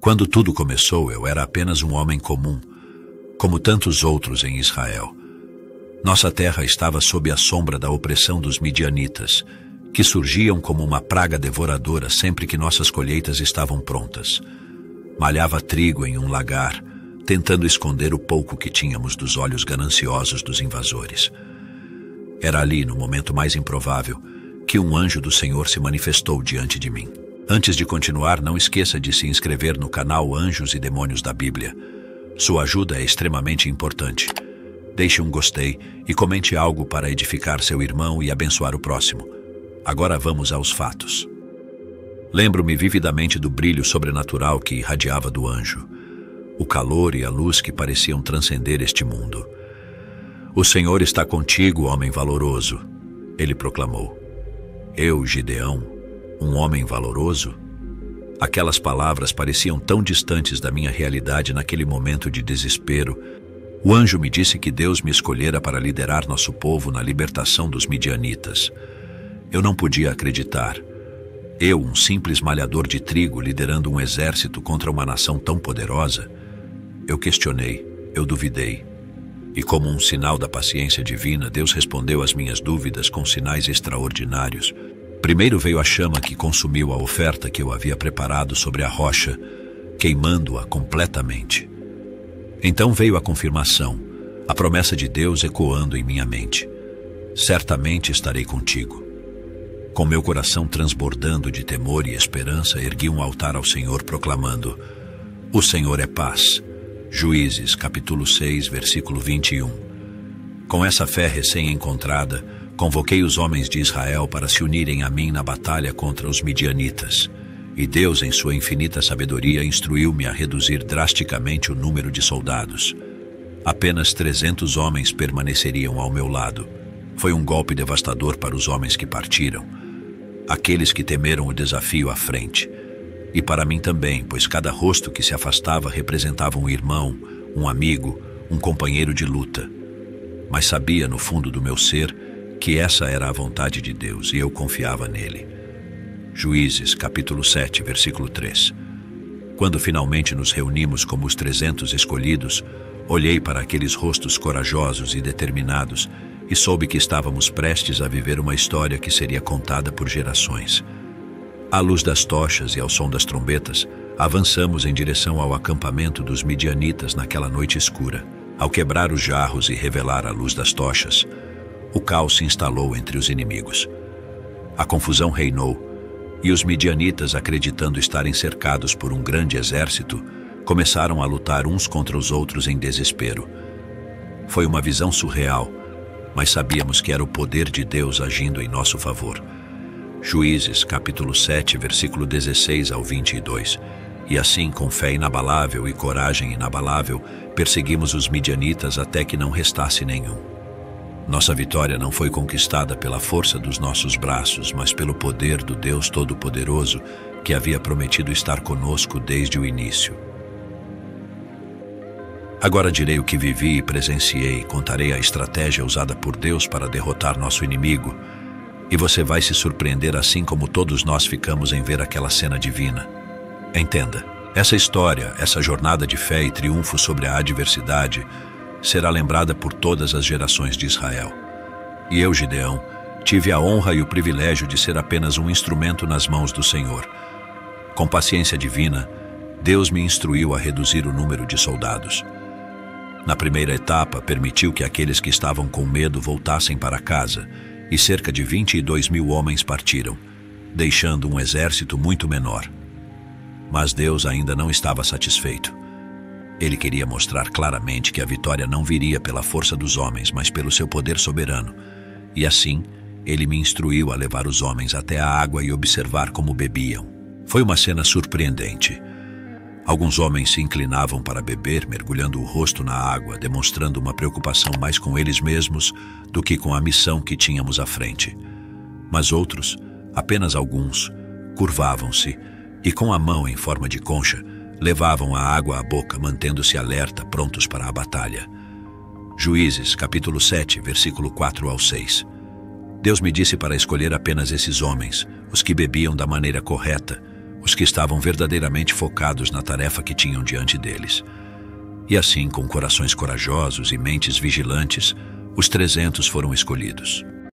Quando tudo começou, eu era apenas um homem comum, como tantos outros em Israel. Nossa terra estava sob a sombra da opressão dos midianitas, que surgiam como uma praga devoradora sempre que nossas colheitas estavam prontas. Malhava trigo em um lagar, tentando esconder o pouco que tínhamos dos olhos gananciosos dos invasores. Era ali, no momento mais improvável, que um anjo do Senhor se manifestou diante de mim. Antes de continuar, não esqueça de se inscrever no canal Anjos e Demônios da Bíblia. Sua ajuda é extremamente importante. Deixe um gostei e comente algo para edificar seu irmão e abençoar o próximo. Agora vamos aos fatos. Lembro-me vividamente do brilho sobrenatural que irradiava do anjo, o calor e a luz que pareciam transcender este mundo. O Senhor está contigo, homem valoroso, ele proclamou. Eu, Gideão, um homem valoroso? Aquelas palavras pareciam tão distantes da minha realidade naquele momento de desespero. O anjo me disse que Deus me escolhera para liderar nosso povo na libertação dos midianitas. Eu não podia acreditar. Eu, um simples malhador de trigo, liderando um exército contra uma nação tão poderosa? Eu questionei, eu duvidei. E como um sinal da paciência divina, Deus respondeu às minhas dúvidas com sinais extraordinários. Primeiro veio a chama que consumiu a oferta que eu havia preparado sobre a rocha, queimando-a completamente. Então veio a confirmação, a promessa de Deus ecoando em minha mente. Certamente estarei contigo. Com meu coração transbordando de temor e esperança, ergui um altar ao Senhor proclamando: O Senhor é paz. Juízes, capítulo 6, versículo 21. Com essa fé recém-encontrada, convoquei os homens de Israel para se unirem a mim na batalha contra os midianitas. E Deus, em sua infinita sabedoria, instruiu-me a reduzir drasticamente o número de soldados. Apenas 300 homens permaneceriam ao meu lado. Foi um golpe devastador para os homens que partiram, aqueles que temeram o desafio à frente. E para mim também, pois cada rosto que se afastava representava um irmão, um amigo, um companheiro de luta. Mas sabia no fundo do meu ser que essa era a vontade de Deus e eu confiava nele. Juízes, capítulo 7, versículo 3. Quando finalmente nos reunimos como os 300 escolhidos, olhei para aqueles rostos corajosos e determinados e soube que estávamos prestes a viver uma história que seria contada por gerações. À luz das tochas e ao som das trombetas, avançamos em direção ao acampamento dos midianitas naquela noite escura. Ao quebrar os jarros e revelar a luz das tochas, o caos se instalou entre os inimigos. A confusão reinou, e os midianitas, acreditando estarem cercados por um grande exército, começaram a lutar uns contra os outros em desespero. Foi uma visão surreal, mas sabíamos que era o poder de Deus agindo em nosso favor. Juízes, capítulo 7, versículo 16 ao 22. E assim, com fé inabalável e coragem inabalável, perseguimos os midianitas até que não restasse nenhum. Nossa vitória não foi conquistada pela força dos nossos braços, mas pelo poder do Deus Todo-Poderoso, que havia prometido estar conosco desde o início. Agora direi o que vivi e presenciei, contarei a estratégia usada por Deus para derrotar nosso inimigo, e você vai se surpreender assim como todos nós ficamos em ver aquela cena divina. Entenda, essa história, essa jornada de fé e triunfo sobre a adversidade, será lembrada por todas as gerações de Israel. E eu, Gideão, tive a honra e o privilégio de ser apenas um instrumento nas mãos do Senhor. Com paciência divina, Deus me instruiu a reduzir o número de soldados. Na primeira etapa, permitiu que aqueles que estavam com medo voltassem para casa, e cerca de 22.000 homens partiram, deixando um exército muito menor. Mas Deus ainda não estava satisfeito. Ele queria mostrar claramente que a vitória não viria pela força dos homens, mas pelo seu poder soberano. E assim, ele me instruiu a levar os homens até a água e observar como bebiam. Foi uma cena surpreendente. Alguns homens se inclinavam para beber, mergulhando o rosto na água, demonstrando uma preocupação mais com eles mesmos do que com a missão que tínhamos à frente. Mas outros, apenas alguns, curvavam-se e com a mão em forma de concha, levavam a água à boca, mantendo-se alerta, prontos para a batalha. Juízes, capítulo 7, versículo 4 ao 6. Deus me disse para escolher apenas esses homens, os que bebiam da maneira correta, os que estavam verdadeiramente focados na tarefa que tinham diante deles. E assim, com corações corajosos e mentes vigilantes, os 300 foram escolhidos.